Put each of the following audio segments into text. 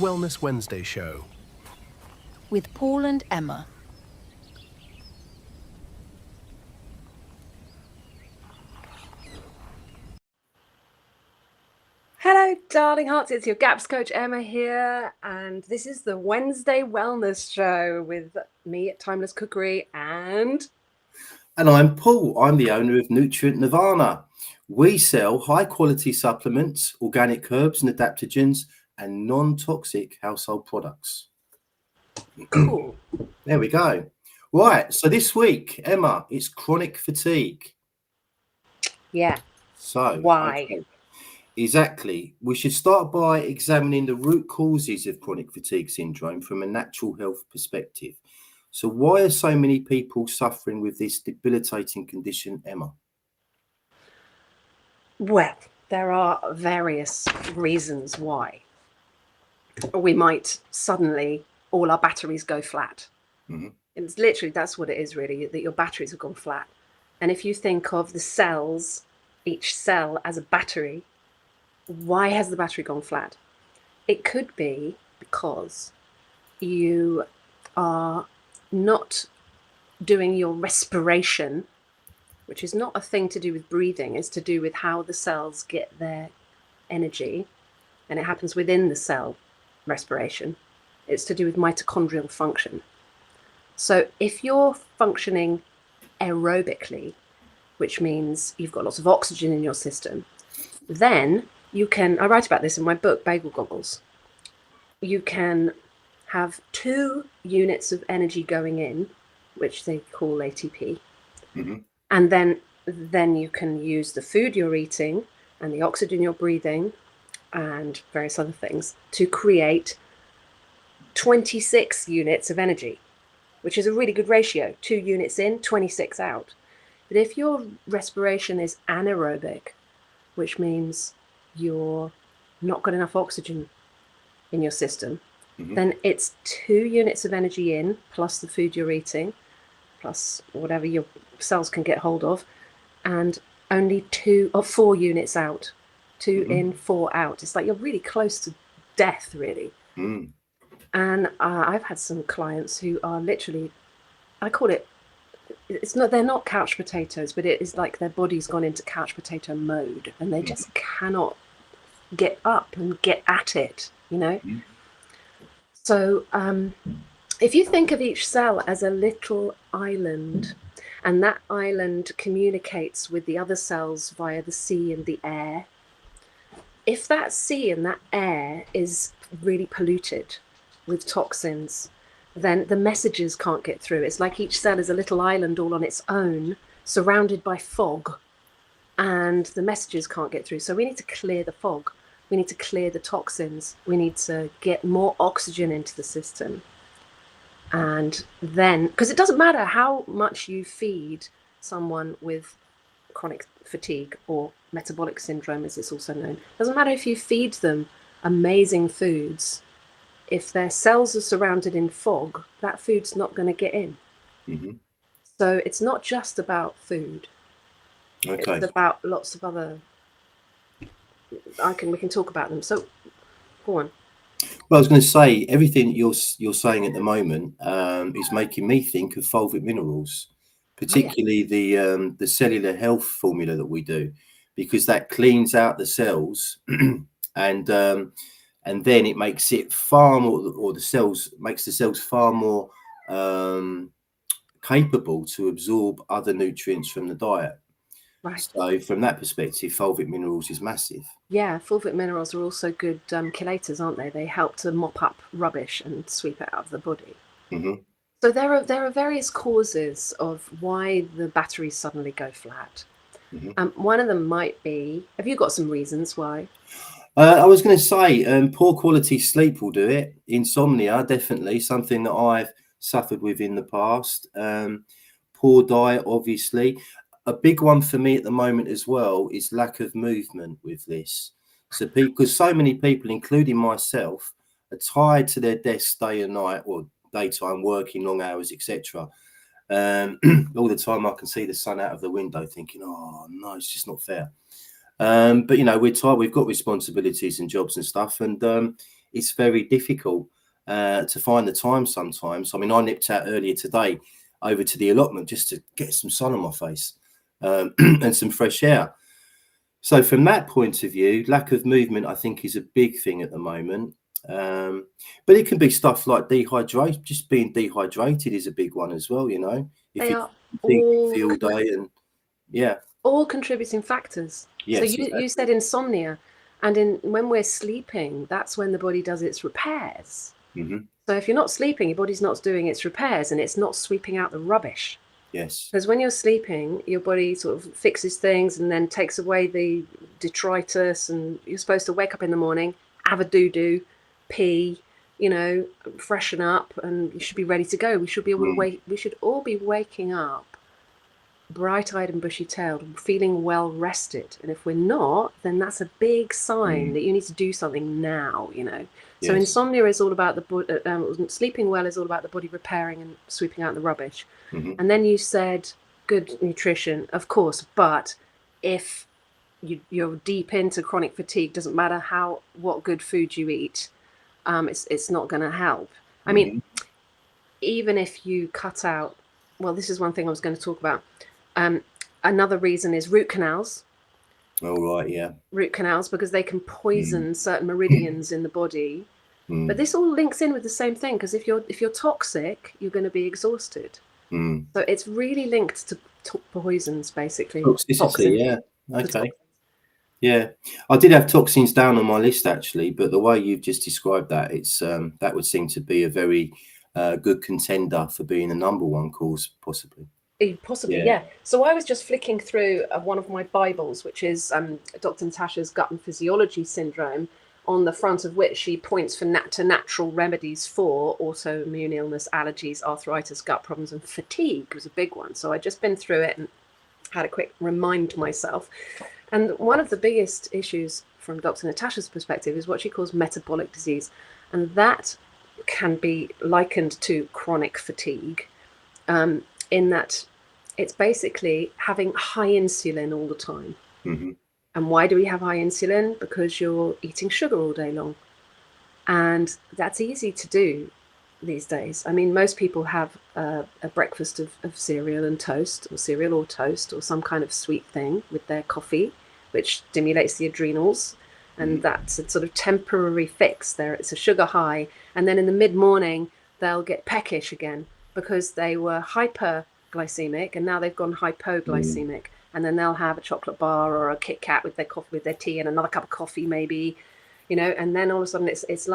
Wellness Wednesday show with Paul and Emma. Hello, darling hearts. It's your GAPS coach Emma here, and this is the Wednesday Wellness show with me at Timeless Cookery and I'm Paul. I'm the owner of Nutrient Nirvana. We sell high-quality supplements, organic herbs and adaptogens, and non-toxic household products. cool. There we go. Right. So this week, Emma, it's chronic fatigue. Yeah. So why? Okay. Exactly. We should start by examining the root causes of chronic fatigue syndrome from a natural health perspective. So why are so many people suffering with this debilitating condition, Emma? Well, there are various reasons why we might suddenly, all our batteries go flat. Mm-hmm. It's literally, that's what it is really, that your batteries have gone flat. And if you think of the cells, each cell as a battery, why has the battery gone flat? It could be because you are not doing your respiration, which is not a thing to do with breathing. It's to do with how the cells get their energy, and it happens within the cell respiration. It's to do with mitochondrial function. So if you're functioning aerobically, which means you've got lots of oxygen in your system, then you can, I write about this in my book, Bagel Goggles, you can have 2 units of energy going in, which they call ATP. Mm-hmm. And then you can use the food you're eating and the oxygen you're breathing and various other things to create 26 units of energy, which is a really good ratio. 2 units in, 26 out. But if your respiration is anaerobic, which means you're not got enough oxygen in your system, Mm-hmm. then it's 2 units of energy in, plus the food you're eating, plus whatever your cells can get hold of, and only 2 or 4 units out. 2 Mm-hmm. in, 4 out. It's like you're really close to death, really. Mm. And I've had some clients who are literally, I call it, it's not, they're not couch potatoes, but it is like their body's gone into couch potato mode and they just cannot get up and get at it, you know? Mm-hmm. So if you think of each cell as a little island, and that island communicates with the other cells via the sea and the air, if that sea and that air is really polluted with toxins, then the messages can't get through. It's like each cell is a little island all on its own, surrounded by fog, and the messages can't get through. So we need to clear the fog. We need to clear the toxins. We need to get more oxygen into the system. And then, because it doesn't matter how much you feed someone with chronic fatigue or metabolic syndrome, as it's also known, it doesn't matter if you feed them amazing foods. If their cells are surrounded in fog, that food's not going to get in. Mm-hmm. So it's not just about food. Okay. It's about lots of other. We can talk about them. So, go on. Well, I was going to say everything you're saying at the moment is making me think of fulvic minerals, particularly the cellular health formula that we do, because that cleans out the cells and then it makes it far more, or makes the cells far more capable to absorb other nutrients from the diet. Right. So from that perspective, fulvic minerals is massive. Yeah, fulvic minerals are also good chelators, aren't they? They help to mop up rubbish and sweep it out of the body. Mm-hmm. So there are various causes of why the batteries suddenly go flat. Mm-hmm. One of them might be, have you got some reasons why? I was going to say poor quality sleep will do it. Insomnia, definitely, something that I've suffered with in the past. Poor diet, obviously. A big one for me at the moment as well is lack of movement with this. So because so many people, including myself, are tied to their desks day and night, or daytime working long hours, etc. All the time I can see the sun out of the window thinking, oh no, it's just not fair. But you know, we're tired, we've got responsibilities and jobs and stuff, and it's very difficult to find the time sometimes. I mean, I nipped out earlier today over to the allotment just to get some sun on my face and some fresh air. So from that point of view, lack of movement, I think, is a big thing at the moment. But it can be stuff like dehydration. Just being dehydrated is a big one as well, you know. If They you are think all all day and all contributing factors. yes, So exactly. you said insomnia, and when we're sleeping, that's when the body does its repairs. Mm-hmm. So if you're not sleeping, your body's not doing its repairs, and it's not sweeping out the rubbish. Yes. Because when you're sleeping, your body sort of fixes things and then takes away the detritus, and you're supposed to wake up in the morning, have a doo-doo, pee, you know, freshen up, and you should be ready to go. We should all be waking up bright-eyed and bushy-tailed, feeling well rested. And if we're not, then that's a big sign that you need to do something now, you know. So insomnia is all about the sleeping well is all about the body repairing and sweeping out the rubbish. Mm-hmm. And then you said good nutrition, of course, but if you're deep into chronic fatigue, doesn't matter what good food you eat, it's not going to help. I mean, even if you cut out, well, this is one thing I was going to talk about. Another reason is root canals. Oh, right, yeah. Root canals, because they can poison certain meridians in the body. But this all links in with the same thing, because if you're toxic, you're going to be exhausted. So it's really linked to poisons, basically. Toxicity, Toxin. yeah. Okay. Yeah, I did have toxins down on my list actually, but the way you've just described that, it's that would seem to be a very good contender for being the number one cause, possibly. Possibly, yeah. So I was just flicking through one of my Bibles, which is Dr. Natasha's Gut and Physiology Syndrome, on the front of which she points to natural remedies for autoimmune illness, allergies, arthritis, gut problems, and fatigue was a big one. So I'd just been through it and had a quick remind myself. And one of the biggest issues from Dr. Natasha's perspective is what she calls metabolic disease. And that can be likened to chronic fatigue, in that it's basically having high insulin all the time. And why do we have high insulin? Because you're eating sugar all day long. And that's easy to do these days. I mean, most people have a breakfast of cereal and toast, or cereal or toast, or some kind of sweet thing with their coffee, which stimulates the adrenals. And that's a sort of temporary fix there. It's a sugar high. And then in the mid-morning, they'll get peckish again because they were hyperglycemic and now they've gone hypoglycemic. And then they'll have a chocolate bar or a Kit Kat with their coffee, with their tea, and another cup of coffee maybe, you know. And then all of a sudden it's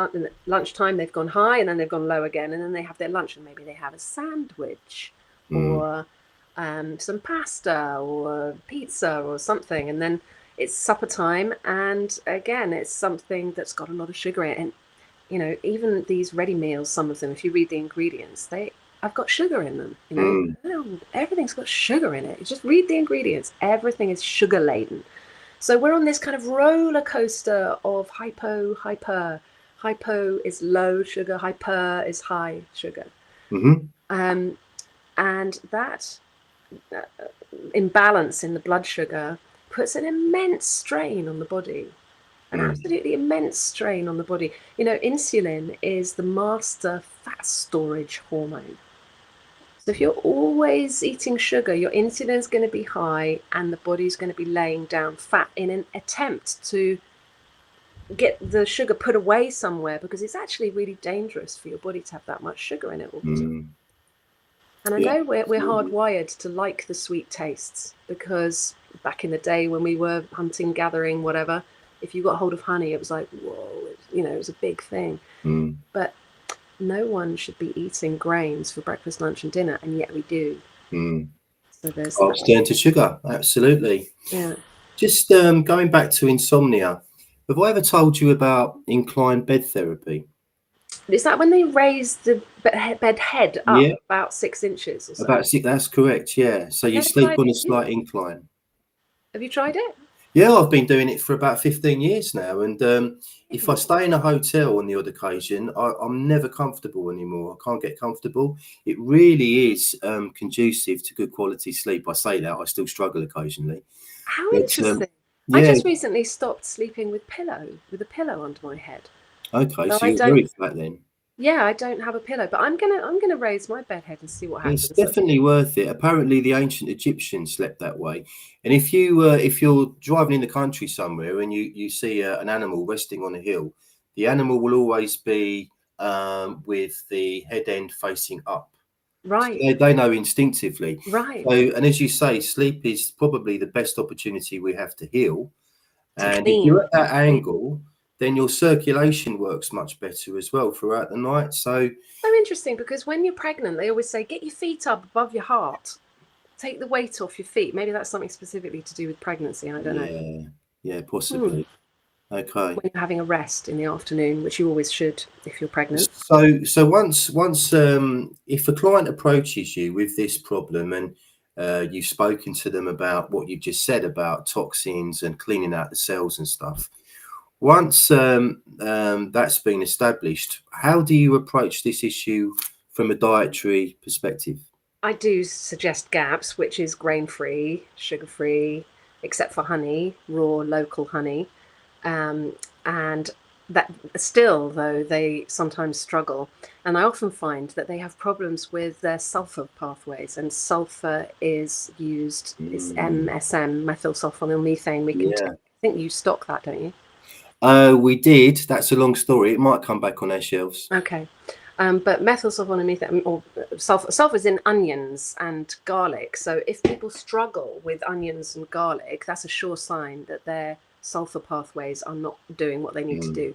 lunchtime. They've gone high and then they've gone low again. And then they have their lunch and maybe they have a sandwich or some pasta or pizza or something. And then it's supper time, and again it's something that's got a lot of sugar in it. And you know, even these ready meals, some of them, if you read the ingredients, I've got sugar in them, you know. Everything's got sugar in it. You just read the ingredients. Everything is sugar laden. So we're on this kind of roller coaster of hypo. Hypo is low sugar, hyper is high sugar. And that imbalance in the blood sugar puts an immense strain on the body. An absolutely immense strain on the body. You know, insulin is the master fat storage hormone. So if you're always eating sugar, your insulin's going to be high and the body's going to be laying down fat in an attempt to get the sugar put away somewhere, because it's actually really dangerous for your body to have that much sugar in it all the time. And I know we're hardwired to like the sweet tastes, because back in the day when we were hunting, gathering, whatever, if you got hold of honey, it was like, whoa, you know, it was a big thing. But no one should be eating grains for breakfast, lunch, and dinner, and yet we do. So there's turn to sugar, absolutely. Yeah. Just going back to insomnia, have I ever told you about inclined bed therapy? Is that when they raise the bed head up about 6 inches or so? About 6, that's correct, yeah. So you sleep on a slight incline. Have you tried it? Yeah, I've been doing it for about 15 years now. And if I stay in a hotel on the odd occasion, I'm never comfortable anymore. I can't get comfortable. It really is conducive to good quality sleep. I say that, I still struggle occasionally. How interesting. I just recently stopped sleeping with a pillow under my head. Okay, So so I you're don't, very flat then. yeah, I don't have a pillow, but I'm gonna raise my bed head and see what It's happens. definitely worth it. Apparently, the ancient Egyptians slept that way. And if you're driving in the country somewhere and you see an animal resting on a hill, the animal will always be with the head end facing up. So Right, they know instinctively. right. So, and as you say, sleep is probably the best opportunity we have to heal. To And if you're clean, at that clean. angle, then your circulation works much better as well throughout the night. So, So interesting, because when you're pregnant, they always say, get your feet up above your heart. Take the weight off your feet. Maybe that's something specifically to do with pregnancy. I don't know. yeah, yeah, Hmm. possibly. Okay. When you're having a rest in the afternoon, which you always should if you're pregnant. So once if a client approaches you with this problem and you've spoken to them about what you just said about toxins and cleaning out the cells and stuff, once that's been established, how do you approach this issue from a dietary perspective? I do suggest GAPS, which is grain-free, sugar-free, except for honey, raw local honey. And that still, though, they sometimes struggle. And I often find that they have problems with their sulfur pathways. And sulfur is used, is Mm, MSM, methyl sulfonyl we can take. yeah, I think you stock that, don't you? we did. That's a long story. It might come back on our shelves. Okay. But methyl sulfonyl or sulfur is in onions and garlic. So if people struggle with onions and garlic, that's a sure sign that their sulfur pathways are not doing what they need to Mm,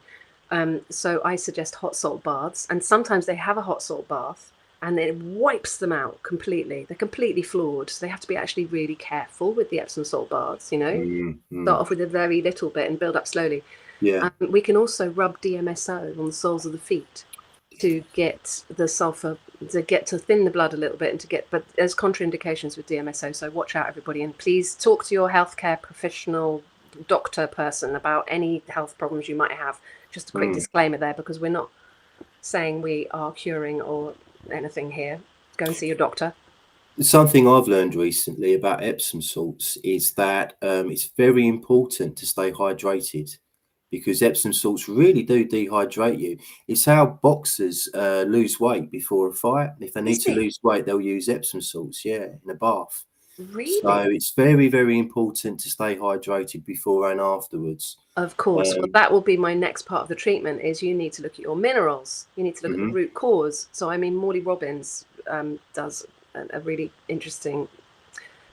do. So I suggest hot salt baths, and sometimes they have a hot salt bath and it wipes them out completely. They're completely floored. So they have to be actually really careful with the Epsom salt baths, you know, start mm. off with a very little bit and build up slowly. Yeah. We can also rub DMSO on the soles of the feet to get the sulfur, to thin the blood a little bit, and but there's contraindications with DMSO, so watch out, everybody, and please talk to your healthcare professional, doctor person, about any health problems you might have. Just a quick Mm. disclaimer there, because we're not saying we are curing or anything here. Go and see your doctor. Something I've learned recently about Epsom salts is that it's very important to stay hydrated because Epsom salts really do dehydrate you. It's how boxers lose weight before a fight. If they need Is to it lose weight, they'll use Epsom salts, yeah, in a bath. So really? it's very, very important to stay hydrated before and afterwards. Of course. Well, Um, that will be my next part of the treatment, is you need to look at your minerals. You need to look at the mhm. root cause. So, I mean, Morley Robbins does a really interesting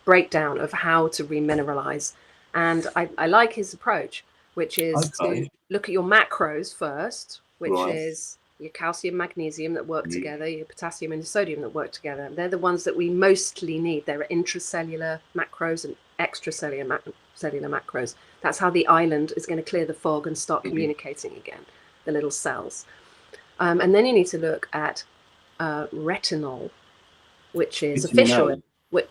breakdown of how to remineralize. And I like his approach, which is to Okay, look at your macros first, which right. is your calcium, magnesium that work Mm, together, your potassium and your sodium that work together. They're the ones that we mostly need. There are intracellular macros and extracellular cellular macros. That's how the island is going to clear the fog and start mhm. communicating again, the little cells. And then you need to look at retinol, which is a Vitamin fish A, oil,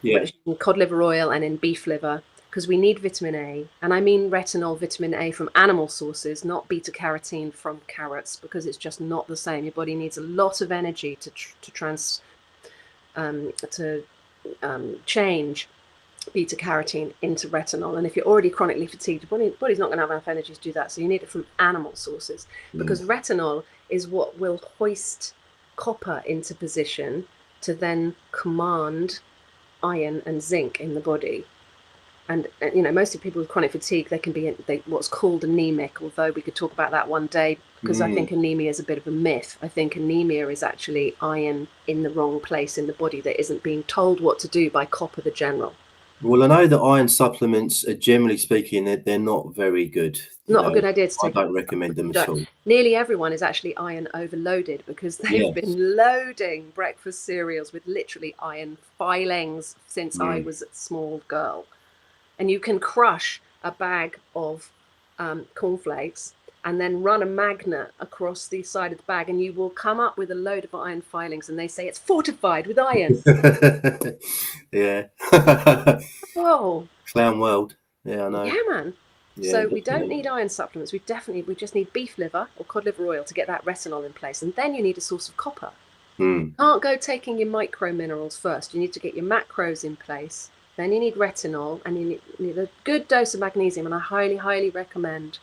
yeah. which is in cod liver oil and in beef liver, because we need vitamin A. And I mean retinol, vitamin A from animal sources, not beta carotene from carrots, because it's just not the same. Your body needs a lot of energy to change beta carotene into retinol. And if you're already chronically fatigued, your body's not going to have enough energy to do that. So you need it from animal sources, Mm. because retinol is what will hoist copper into position to then command iron and zinc in the body. And you know, most of people with chronic fatigue, they can be what's called anemic, although we could talk about that one day, because I Mm. think anemia is a bit of a myth. I think anemia is actually iron in the wrong place in the body that isn't being told what to do by copper the general. Well, I know that iron supplements are generally speaking, they're not very good. You Not a know, good idea to I take don't it. recommend them You at don't. all. Nearly everyone is actually iron overloaded because they've Yes. been loading breakfast cereals with literally iron filings since I Mm. was a small girl. And you can crush a bag of cornflakes and then run a magnet across the side of the bag, and you will come up with a load of iron filings, and they say it's fortified with iron. Yeah. Whoa. Clown world. Yeah, I know. Yeah, man. Yeah, So we don't definitely. need iron supplements. We just need beef liver or cod liver oil to get that retinol in place. And then you need a source of copper. Mm. Can't go taking your micro minerals first. You need to get your macros in place. Then you need retinol, and you need a good dose of magnesium. And I highly, highly recommend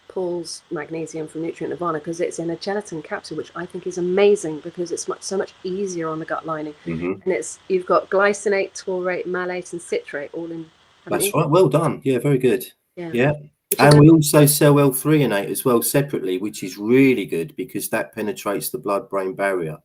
Paul's magnesium from Nutrient Nirvana, because it's in a gelatin capsule, which I think is amazing because it's so much easier on the gut lining. Mm-hmm. And you've got glycinate, taurate, malate, and citrate all in. That's right. Well done. Yeah, very good. Yeah. Which And we also sell L-threonate as well separately, which is really good because that penetrates the blood-brain barrier.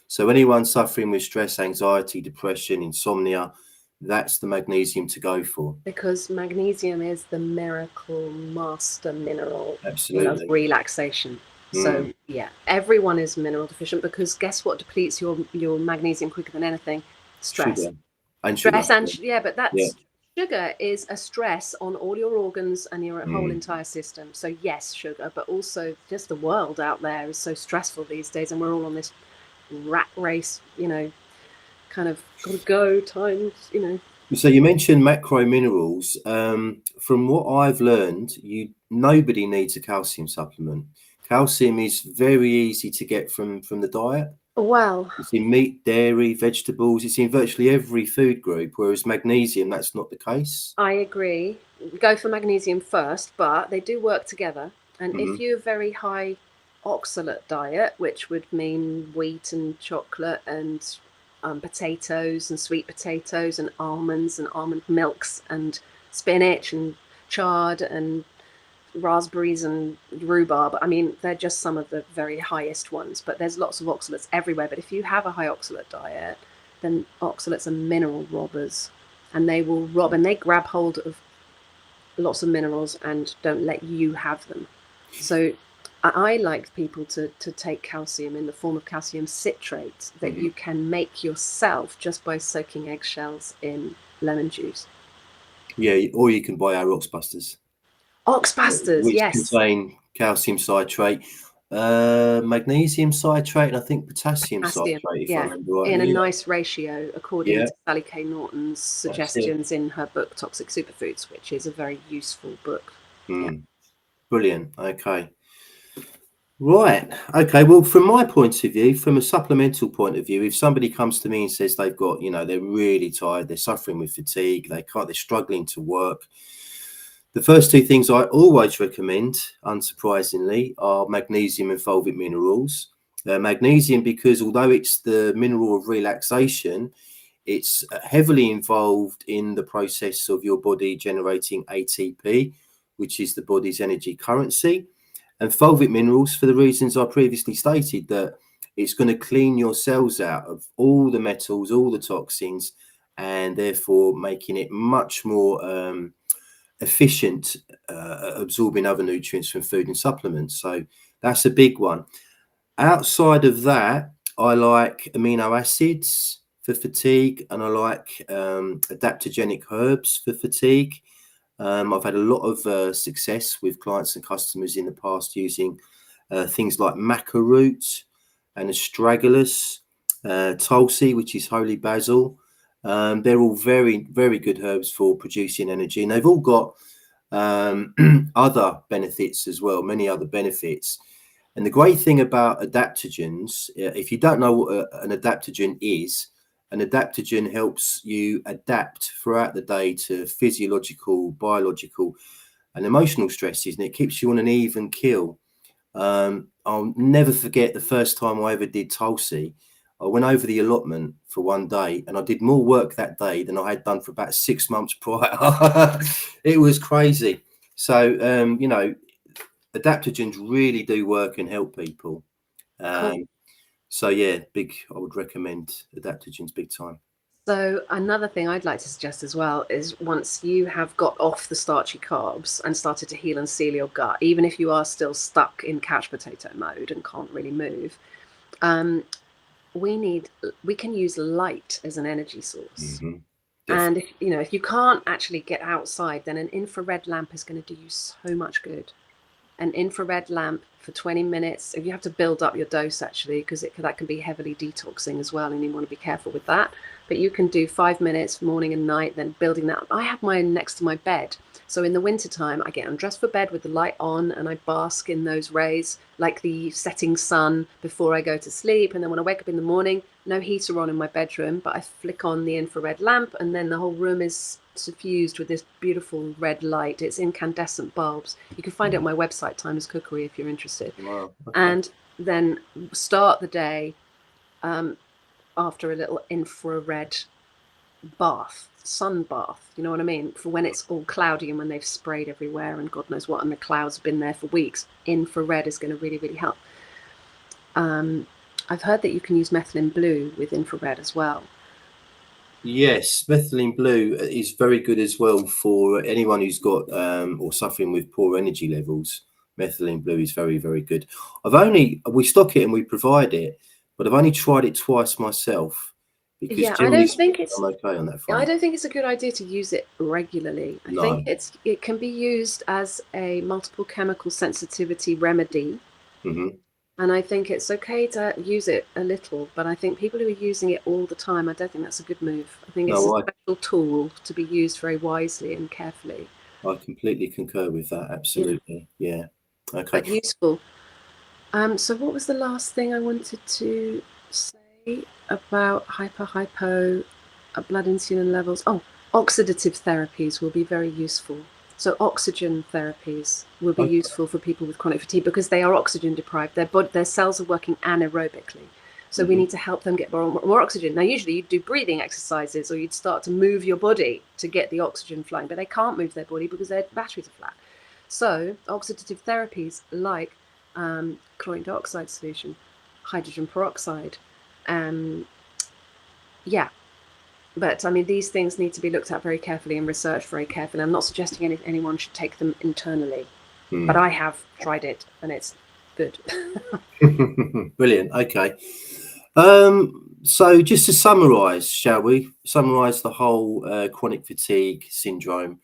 So anyone suffering with stress, anxiety, depression, insomnia, that's the magnesium to go for. Because magnesium is the miracle master mineral Absolutely. of relaxation. So yeah, everyone is mineral deficient, because guess what depletes your magnesium quicker than anything? Stress. Sugar. And Stress sugar. and yeah, but that's sugar is a stress on all your organs and your whole entire system. So yes, sugar, but also just the world out there is so stressful these days, and we're all on this rat race, kind of gotta go times, So you mentioned macro minerals. From what I've learned, nobody needs a calcium supplement. Calcium is very easy to get from the diet. Well, It's in meat, dairy, vegetables. It's in virtually every food group, whereas magnesium, that's not the case. I agree. Go for magnesium first, but they do work together. And if you have very high oxalate diet, which would mean wheat and chocolate and potatoes and sweet potatoes and almonds and almond milks and spinach and chard and raspberries and rhubarb. I mean, they're just some of the very highest ones, but there's lots of oxalates everywhere. But if you have a high oxalate diet, then oxalates are mineral robbers, and they will rob, and they grab hold of lots of minerals and don't let you have them. So I like people to take calcium in the form of calcium citrate that you can make yourself just by soaking eggshells in lemon juice. Yeah, or you can buy our Oxbusters. Oxbusters, which yes. contain calcium citrate, magnesium citrate, and I think potassium citrate, if I remember right. In a nice ratio, according to Sally K. Norton's suggestions in her book Toxic Superfoods, which is a very useful book. Brilliant. Okay. Right. Okay. Well, from my point of view, from a supplemental point of view, if somebody comes to me and says they've got, they're really tired, they're suffering with fatigue, they're struggling to work, the first two things I always recommend, unsurprisingly, are magnesium and fulvic minerals. Magnesium, because although it's the mineral of relaxation, it's heavily involved in the process of your body generating ATP, which is the body's energy currency. And fulvic minerals, for the reasons I previously stated, that it's going to clean your cells out of all the metals, all the toxins, and therefore making it much more efficient absorbing other nutrients from food and supplements. So that's a big one. Outside of that, I like amino acids for fatigue, and I like adaptogenic herbs for fatigue. I've had a lot of success with clients and customers in the past using things like maca root and astragalus, tulsi, which is holy basil. They're all very, very good herbs for producing energy, and they've all got other benefits as well, many other benefits. And the great thing about adaptogens, if you don't know what an adaptogen is, an adaptogen helps you adapt throughout the day to physiological, biological, and emotional stresses, and it keeps you on an even keel. I'll never forget the first time I ever did Tulsi. I went over the allotment for one day, and I did more work that day than I had done for about 6 months prior. It was crazy. So, adaptogens really do work and help people. Cool. So yeah, I would recommend adaptogens big time. So another thing I'd like to suggest as well is, once you have got off the starchy carbs and started to heal and seal your gut, even if you are still stuck in couch potato mode and can't really move, we can use light as an energy source. And if you can't actually get outside, then an infrared lamp is going to do you so much good. An infrared lamp for 20 minutes. If you have to build up your dose, actually, because that can be heavily detoxing as well, and you want to be careful with that. But you can do 5 minutes morning and night, then building that up. I have mine next to my bed. So in the wintertime, I get undressed for bed with the light on, and I bask in those rays like the setting sun before I go to sleep. And then when I wake up in the morning, no heater on in my bedroom, but I flick on the infrared lamp, and then the whole room is suffused with this beautiful red light. It's incandescent bulbs. You can find it on my website, Timeless Cookery, if you're interested. Wow. Okay. And then start the day after a little infrared bath, sun bath, you know what I mean? For when it's all cloudy and when they've sprayed everywhere and God knows what, and the clouds have been there for weeks, infrared is going to really, really help. I've heard that you can use methylene blue with infrared as well. Yes, methylene blue is very good as well for anyone who's got or suffering with poor energy levels. Methylene blue is very, very good. We stock it and we provide it, but I've only tried it twice myself because Yeah, generally speaking, I'm okay on that front. I don't think it's a good idea to use it regularly. I think it can be used as a multiple chemical sensitivity remedy. And I think it's okay to use it a little, but I think people who are using it all the time, I don't think that's a good move. I think it's a special tool to be used very wisely and carefully. I completely concur with that. Absolutely. Yeah. Okay. But useful. So what was the last thing I wanted to say about hypo, blood insulin levels? Oh, oxidative therapies will be very useful. So oxygen therapies will be useful for people with chronic fatigue because they are oxygen deprived. Their cells are working anaerobically. So we need to help them get more oxygen. Now, usually you'd do breathing exercises or you'd start to move your body to get the oxygen flowing, but they can't move their body because their batteries are flat. So oxidative therapies like chlorine dioxide solution, hydrogen peroxide, But I mean, these things need to be looked at very carefully and researched very carefully. I'm not suggesting anyone should take them internally, but I have tried it and it's good. Brilliant. Okay. So just to summarize, shall we summarize the whole chronic fatigue syndrome?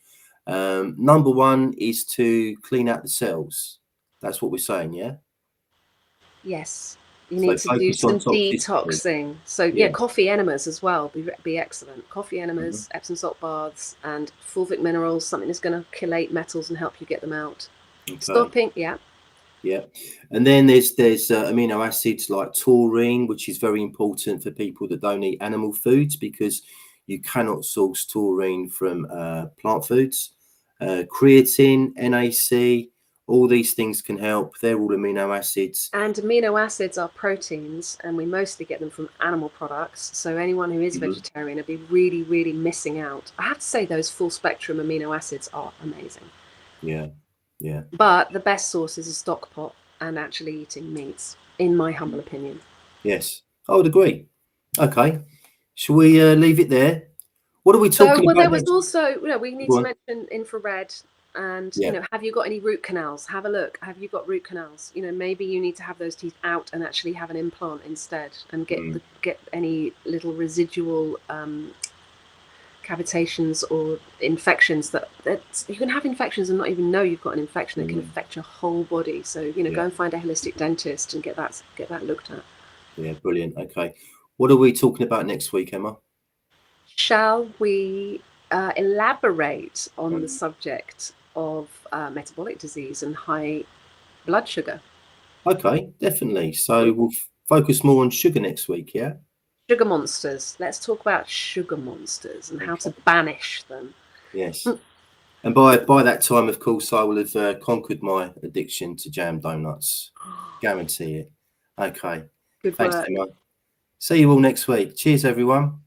Number one is to clean out the cells. That's what we're saying, yeah? Yes. You need to do some detoxing. So yeah, coffee enemas as well be excellent. Coffee enemas, Epsom salt baths, and fulvic minerals, something that's going to chelate metals and help you get them out. Okay. Stopping, yeah. And then there's amino acids like taurine, which is very important for people that don't eat animal foods because you cannot source taurine from plant foods. Creatine, NAC. All these things can help. They're all amino acids. And amino acids are proteins, and we mostly get them from animal products. So anyone who is vegetarian would be really, really missing out. I have to say those full spectrum amino acids are amazing. Yeah. But the best source is a stock pot and actually eating meats, in my humble opinion. Yes, I would agree. Okay. Shall we leave it there? What are we talking about? There was also, we need to mention infrared. And, have you got any root canals? Have a look. Have you got root canals? Maybe you need to have those teeth out and actually have an implant instead and get any little residual cavitations or infections that you can have infections and not even know you've got an infection that can affect your whole body. So, go and find a holistic dentist and get that looked at. Yeah, brilliant. Okay. What are we talking about next week, Emma? Shall we elaborate on the subject of metabolic disease and high blood sugar? Okay, definitely. So we'll focus more on sugar next week, yeah? Sugar monsters. Let's talk about sugar monsters and how to banish them. Yes. And by that time, of course, I will have conquered my addiction to jam donuts. Guarantee it. Okay. Good Thanks, work. Emma. See you all next week. Cheers, everyone.